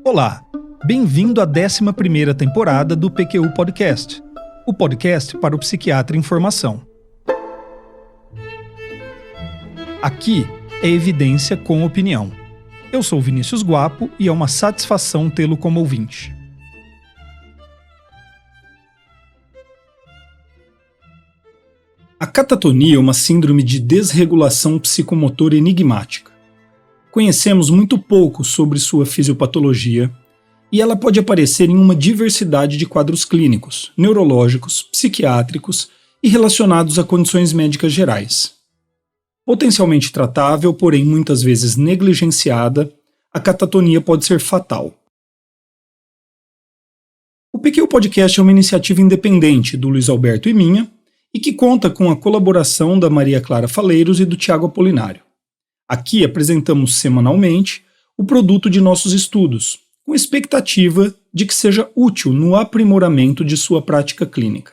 Olá, bem-vindo à 11ª temporada do PQU Podcast, o podcast para o psiquiatra em formação. Aqui é evidência com opinião. Eu sou Vinícius Guapo e é uma satisfação tê-lo como ouvinte. A catatonia é uma síndrome de desregulação psicomotora enigmática. Conhecemos muito pouco sobre sua fisiopatologia e ela pode aparecer em uma diversidade de quadros clínicos, neurológicos, psiquiátricos e relacionados a condições médicas gerais. Potencialmente tratável, porém muitas vezes negligenciada, a catatonia pode ser fatal. O PQU Podcast é uma iniciativa independente do Luiz Alberto e minha, e que conta com a colaboração da Maria Clara Faleiros e do Tiago Apolinário. Aqui apresentamos semanalmente o produto de nossos estudos, com expectativa de que seja útil no aprimoramento de sua prática clínica.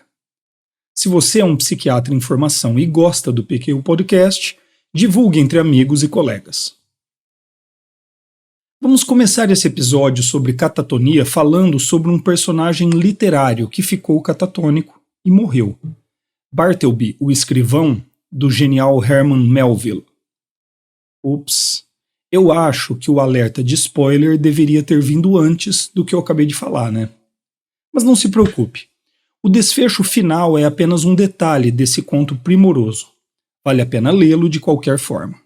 Se você é um psiquiatra em formação e gosta do PQU Podcast, divulgue entre amigos e colegas. Vamos começar esse episódio sobre catatonia falando sobre um personagem literário que ficou catatônico e morreu. Bartleby, o escrivão, do genial Herman Melville. Ups, eu acho que o alerta de spoiler deveria ter vindo antes do que eu acabei de falar, né? Mas não se preocupe, o desfecho final é apenas um detalhe desse conto primoroso. Vale a pena lê-lo de qualquer forma.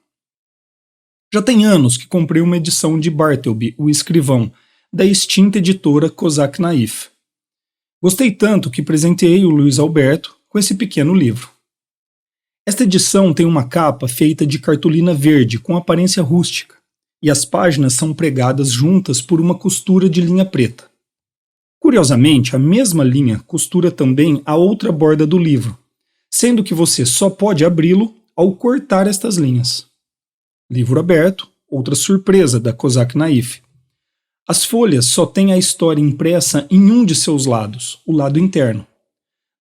Já tem anos que comprei uma edição de Bartleby, o escrivão, da extinta editora Kozak Naif. Gostei tanto que presenteei o Luiz Alberto com esse pequeno livro. Esta edição tem uma capa feita de cartolina verde com aparência rústica, e as páginas são pregadas juntas por uma costura de linha preta. Curiosamente, a mesma linha costura também a outra borda do livro, sendo que você só pode abri-lo ao cortar estas linhas. Livro aberto, outra surpresa da Kozak Naif. As folhas só têm a história impressa em um de seus lados, o lado interno.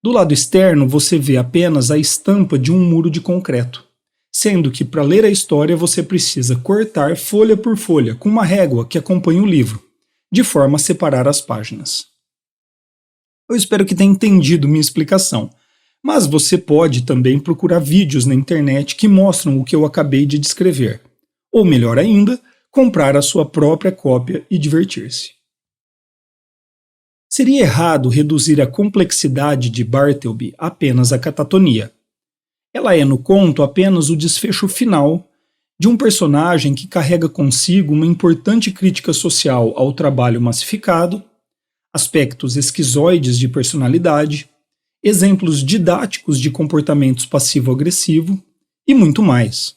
Do lado externo, você vê apenas a estampa de um muro de concreto, sendo que para ler a história você precisa cortar folha por folha com uma régua que acompanha o livro, de forma a separar as páginas. Eu espero que tenha entendido minha explicação, mas você pode também procurar vídeos na internet que mostram o que eu acabei de descrever, ou melhor ainda, comprar a sua própria cópia e divertir-se. Seria errado reduzir a complexidade de Bartleby apenas à catatonia. Ela é, no conto, apenas o desfecho final de um personagem que carrega consigo uma importante crítica social ao trabalho massificado, aspectos esquizoides de personalidade, exemplos didáticos de comportamentos passivo-agressivo e muito mais.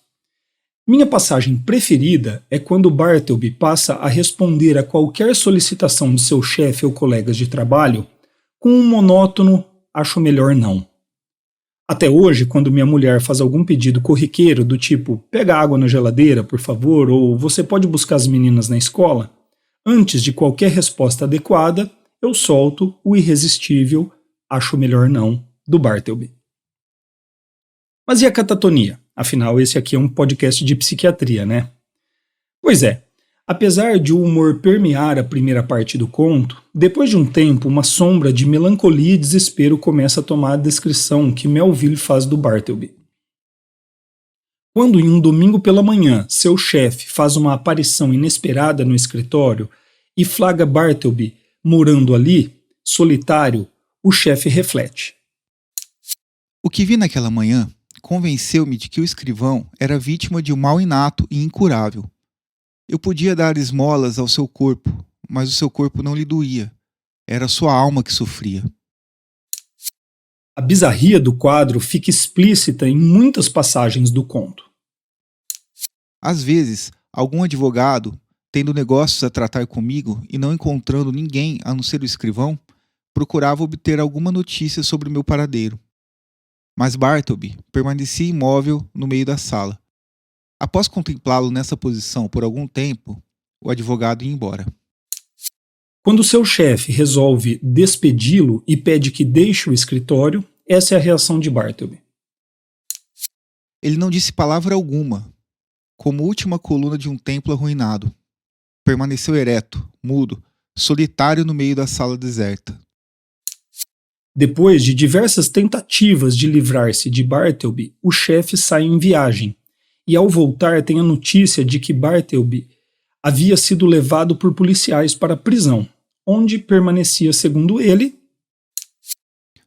Minha passagem preferida é quando Bartleby passa a responder a qualquer solicitação de seu chefe ou colegas de trabalho com um monótono "acho melhor não". Até hoje, quando minha mulher faz algum pedido corriqueiro do tipo "pega água na geladeira, por favor", ou "você pode buscar as meninas na escola", antes de qualquer resposta adequada, eu solto o irresistível "acho melhor não" do Bartleby. Mas e a catatonia? Afinal, esse aqui é um podcast de psiquiatria, né? Pois é, apesar de o humor permear a primeira parte do conto, depois de um tempo, uma sombra de melancolia e desespero começa a tomar a descrição que Melville faz do Bartleby. Quando em um domingo pela manhã, seu chefe faz uma aparição inesperada no escritório e flagra Bartleby morando ali, solitário, o chefe reflete. O que vi naquela manhã convenceu-me de que o escrivão era vítima de um mal inato e incurável. Eu podia dar esmolas ao seu corpo, mas o seu corpo não lhe doía. Era sua alma que sofria. A bizarria do quadro fica explícita em muitas passagens do conto. Às vezes, algum advogado, tendo negócios a tratar comigo e não encontrando ninguém a não ser o escrivão, procurava obter alguma notícia sobre meu paradeiro. Mas Bartleby permanecia imóvel no meio da sala. Após contemplá-lo nessa posição por algum tempo, o advogado ia embora. Quando seu chefe resolve despedi-lo e pede que deixe o escritório, essa é a reação de Bartleby. Ele não disse palavra alguma, como última coluna de um templo arruinado. permaneceu ereto, mudo, solitário no meio da sala deserta. Depois de diversas tentativas de livrar-se de Bartleby, o chefe sai em viagem, e ao voltar tem a notícia de que Bartleby havia sido levado por policiais para a prisão, onde permanecia, segundo ele,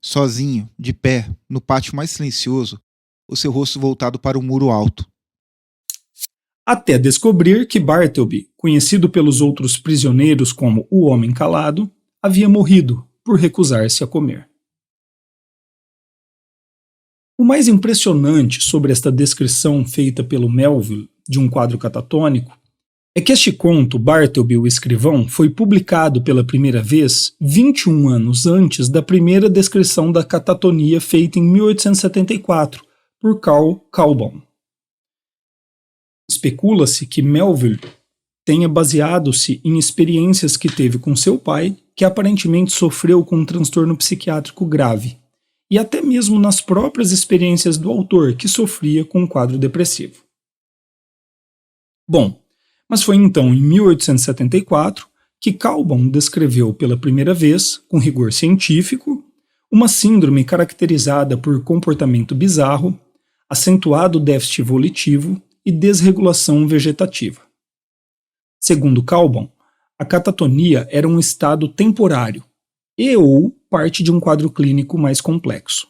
sozinho, de pé, no pátio mais silencioso, o seu rosto voltado para o muro alto. Até descobrir que Bartleby, conhecido pelos outros prisioneiros como o Homem Calado, havia morrido por recusar-se a comer. O mais impressionante sobre esta descrição feita pelo Melville de um quadro catatônico é que este conto, Bartleby o Escrivão, foi publicado pela primeira vez 21 anos antes da primeira descrição da catatonia feita em 1874 por Carl Kalbaum. Especula-se que Melville tenha baseado-se em experiências que teve com seu pai, que aparentemente sofreu com um transtorno psiquiátrico grave, e até mesmo nas próprias experiências do autor, que sofria com um quadro depressivo. Bom, mas foi então em 1874 que Kalbaum descreveu pela primeira vez, com rigor científico, uma síndrome caracterizada por comportamento bizarro, acentuado déficit volitivo e desregulação vegetativa. Segundo Kalbaum, a catatonia era um estado temporário e/ou parte de um quadro clínico mais complexo.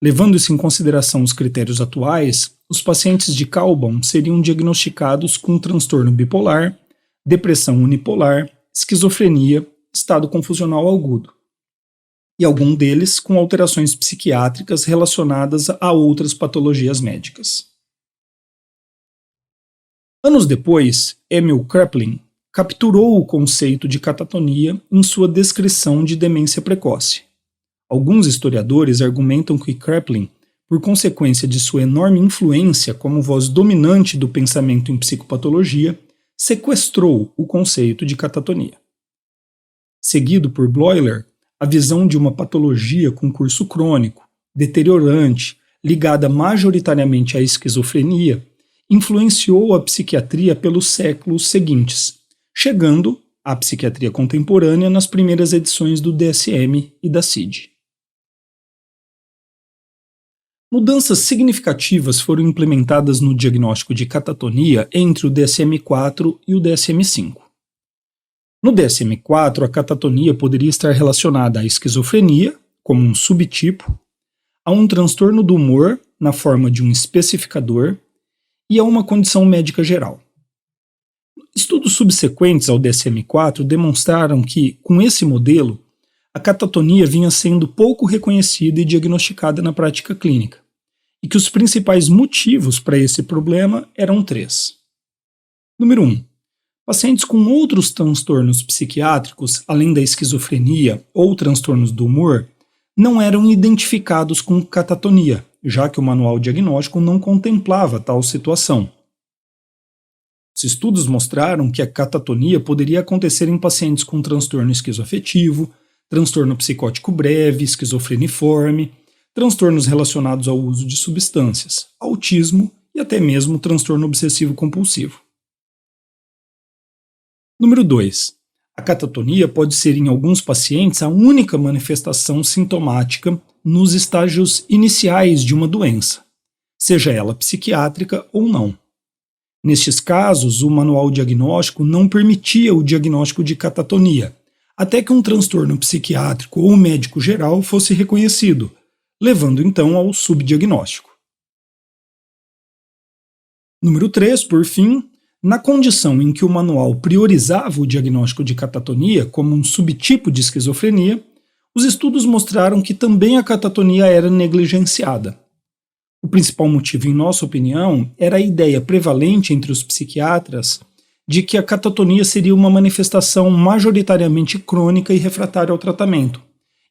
Levando-se em consideração os critérios atuais, os pacientes de Kalbaum seriam diagnosticados com transtorno bipolar, depressão unipolar, esquizofrenia, estado confusional agudo, e algum deles com alterações psiquiátricas relacionadas a outras patologias médicas. Anos depois, Emil Kraepelin capturou o conceito de catatonia em sua descrição de demência precoce. Alguns historiadores argumentam que Kraepelin, por consequência de sua enorme influência como voz dominante do pensamento em psicopatologia, sequestrou o conceito de catatonia. Seguido por Bleuler, a visão de uma patologia com curso crônico, deteriorante, ligada majoritariamente à esquizofrenia, influenciou a psiquiatria pelos séculos seguintes, chegando à psiquiatria contemporânea nas primeiras edições do DSM e da CID. Mudanças significativas foram implementadas no diagnóstico de catatonia entre o DSM-4 e o DSM-5. No DSM-4, a catatonia poderia estar relacionada à esquizofrenia, como um subtipo, a um transtorno do humor, na forma de um especificador, e a uma condição médica geral. Estudos subsequentes ao DSM-4 demonstraram que, com esse modelo, a catatonia vinha sendo pouco reconhecida e diagnosticada na prática clínica, e que os principais motivos para esse problema eram 3. Número 1. Pacientes com outros transtornos psiquiátricos, além da esquizofrenia ou transtornos do humor, não eram identificados com catatonia, já que o manual diagnóstico não contemplava tal situação. Os estudos mostraram que a catatonia poderia acontecer em pacientes com transtorno esquizoafetivo, transtorno psicótico breve, esquizofreniforme, transtornos relacionados ao uso de substâncias, autismo e até mesmo transtorno obsessivo-compulsivo. Número 2. A catatonia pode ser em alguns pacientes a única manifestação sintomática nos estágios iniciais de uma doença, seja ela psiquiátrica ou não. Nestes casos, o manual diagnóstico não permitia o diagnóstico de catatonia, até que um transtorno psiquiátrico ou médico geral fosse reconhecido, levando então ao subdiagnóstico. Número 3, por fim, na condição em que o manual priorizava o diagnóstico de catatonia como um subtipo de esquizofrenia, os estudos mostraram que também a catatonia era negligenciada. O principal motivo, em nossa opinião, era a ideia prevalente entre os psiquiatras de que a catatonia seria uma manifestação majoritariamente crônica e refratária ao tratamento,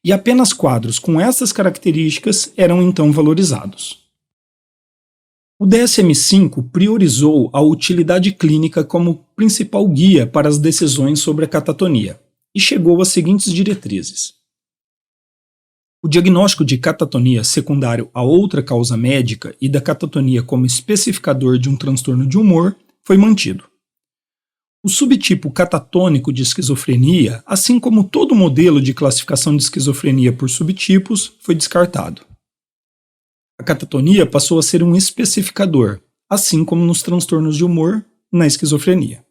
e apenas quadros com essas características eram então valorizados. O DSM-5 priorizou a utilidade clínica como principal guia para as decisões sobre a catatonia e chegou às seguintes diretrizes. O diagnóstico de catatonia secundário a outra causa médica e da catatonia como especificador de um transtorno de humor foi mantido. O subtipo catatônico de esquizofrenia, assim como todo modelo de classificação de esquizofrenia por subtipos, foi descartado. A catatonia passou a ser um especificador, assim como nos transtornos de humor na esquizofrenia.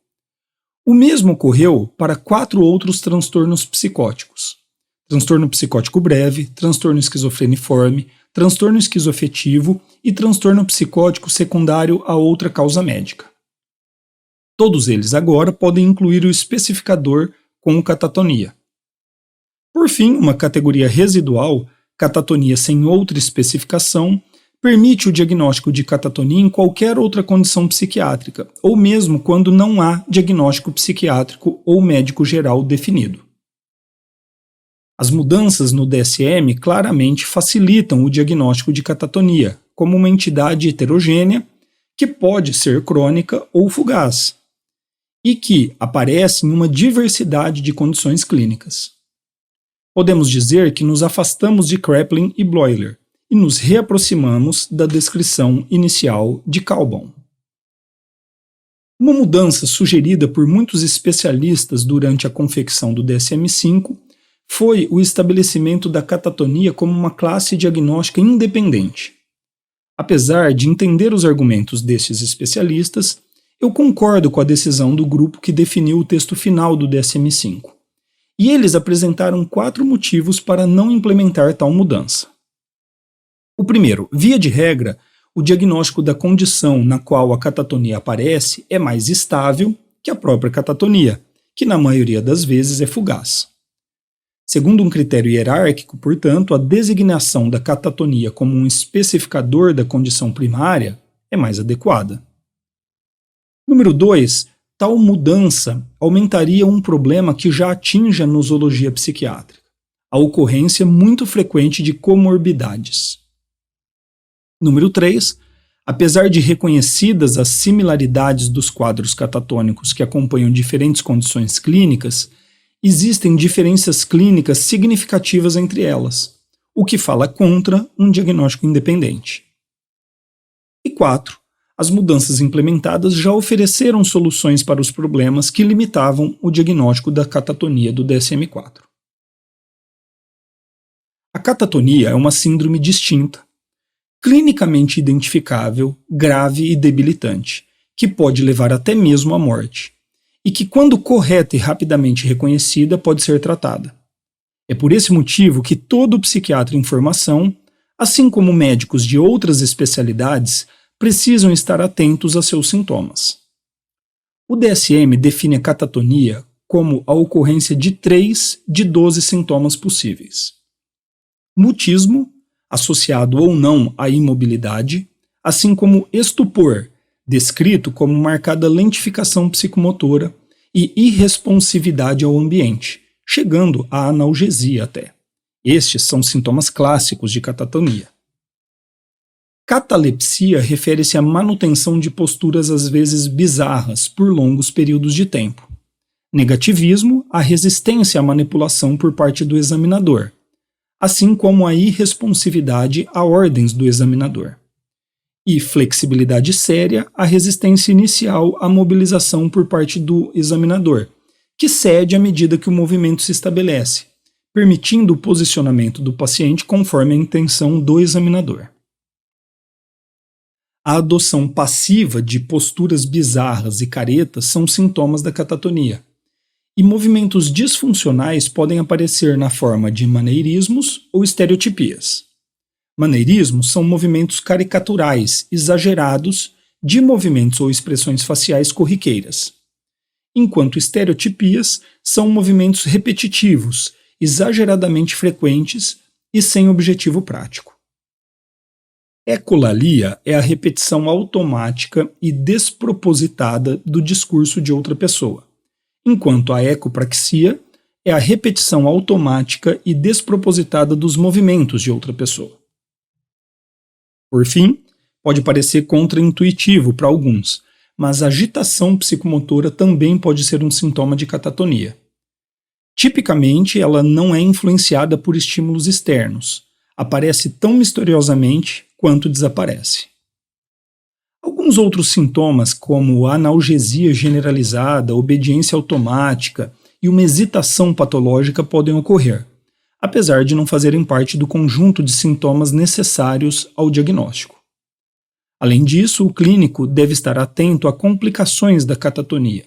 O mesmo ocorreu para 4 outros transtornos psicóticos: transtorno psicótico breve, transtorno esquizofreniforme, transtorno esquizoafetivo e transtorno psicótico secundário a outra causa médica. Todos eles agora podem incluir o especificador com catatonia. Por fim, uma categoria residual, catatonia sem outra especificação, permite o diagnóstico de catatonia em qualquer outra condição psiquiátrica, ou mesmo quando não há diagnóstico psiquiátrico ou médico geral definido. As mudanças no DSM claramente facilitam o diagnóstico de catatonia, como uma entidade heterogênea que pode ser crônica ou fugaz, e que aparece em uma diversidade de condições clínicas. Podemos dizer que nos afastamos de Kraepelin e Bloiler e nos reaproximamos da descrição inicial de Kalbaum. Uma mudança sugerida por muitos especialistas durante a confecção do DSM-5 foi o estabelecimento da catatonia como uma classe diagnóstica independente. Apesar de entender os argumentos destes especialistas, eu concordo com a decisão do grupo que definiu o texto final do DSM-5. E eles apresentaram 4 motivos para não implementar tal mudança. O primeiro, via de regra, o diagnóstico da condição na qual a catatonia aparece é mais estável que a própria catatonia, que na maioria das vezes é fugaz. Segundo um critério hierárquico, portanto, a designação da catatonia como um especificador da condição primária é mais adequada. Número 2, tal mudança aumentaria um problema que já atinge a nosologia psiquiátrica, a ocorrência muito frequente de comorbidades. Número 3, apesar de reconhecidas as similaridades dos quadros catatônicos que acompanham diferentes condições clínicas, existem diferenças clínicas significativas entre elas, o que fala contra um diagnóstico independente. E 4, as mudanças implementadas já ofereceram soluções para os problemas que limitavam o diagnóstico da catatonia do DSM-4. A catatonia é uma síndrome distinta, clinicamente identificável, grave e debilitante, que pode levar até mesmo à morte, e que, quando correta e rapidamente reconhecida, pode ser tratada. É por esse motivo que todo psiquiatra em formação, assim como médicos de outras especialidades, precisam estar atentos a seus sintomas. O DSM define a catatonia como a ocorrência de 3 de 12 sintomas possíveis: mutismo, associado ou não à imobilidade, assim como estupor, descrito como marcada lentificação psicomotora, e irresponsividade ao ambiente, chegando à analgesia até. Estes são sintomas clássicos de catatonia. Catalepsia refere-se à manutenção de posturas às vezes bizarras por longos períodos de tempo. Negativismo, a resistência à manipulação por parte do examinador, assim como a irresponsividade a ordens do examinador. E flexibilidade séria, a resistência inicial à mobilização por parte do examinador, que cede à medida que o movimento se estabelece, permitindo o posicionamento do paciente conforme a intenção do examinador. A adoção passiva de posturas bizarras e caretas são sintomas da catatonia, e movimentos disfuncionais podem aparecer na forma de maneirismos ou estereotipias. Maneirismos são movimentos caricaturais, exagerados, de movimentos ou expressões faciais corriqueiras, enquanto estereotipias são movimentos repetitivos, exageradamente frequentes e sem objetivo prático. Ecolalia é a repetição automática e despropositada do discurso de outra pessoa, enquanto a ecopraxia é a repetição automática e despropositada dos movimentos de outra pessoa. Por fim, pode parecer contraintuitivo para alguns, mas a agitação psicomotora também pode ser um sintoma de catatonia. Tipicamente, ela não é influenciada por estímulos externos, aparece tão misteriosamente quanto desaparece. Alguns outros sintomas, como analgesia generalizada, obediência automática e uma hesitação patológica, podem ocorrer, apesar de não fazerem parte do conjunto de sintomas necessários ao diagnóstico. Além disso, o clínico deve estar atento a complicações da catatonia,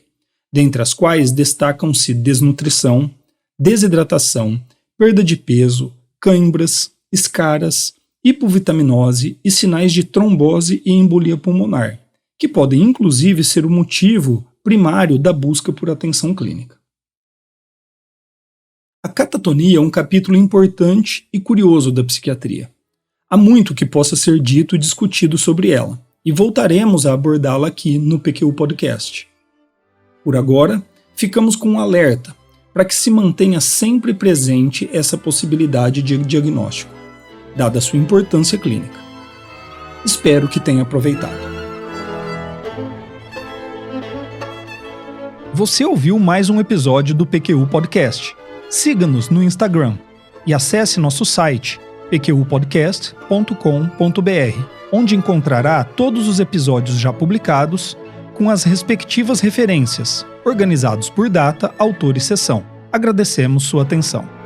dentre as quais destacam-se desnutrição, desidratação, perda de peso, cãibras, escaras, hipovitaminose e sinais de trombose e embolia pulmonar, que podem inclusive ser o motivo primário da busca por atenção clínica. A catatonia é um capítulo importante e curioso da psiquiatria. Há muito que possa ser dito e discutido sobre ela, e voltaremos a abordá-la aqui no PQU Podcast. Por agora, ficamos com um alerta para que se mantenha sempre presente essa possibilidade de diagnóstico, dada a sua importância clínica. Espero que tenha aproveitado. Você ouviu mais um episódio do PQU Podcast. Siga-nos no Instagram e acesse nosso site pqpodcast.com.br, onde encontrará todos os episódios já publicados com as respectivas referências, organizados por data, autor e sessão. Agradecemos sua atenção.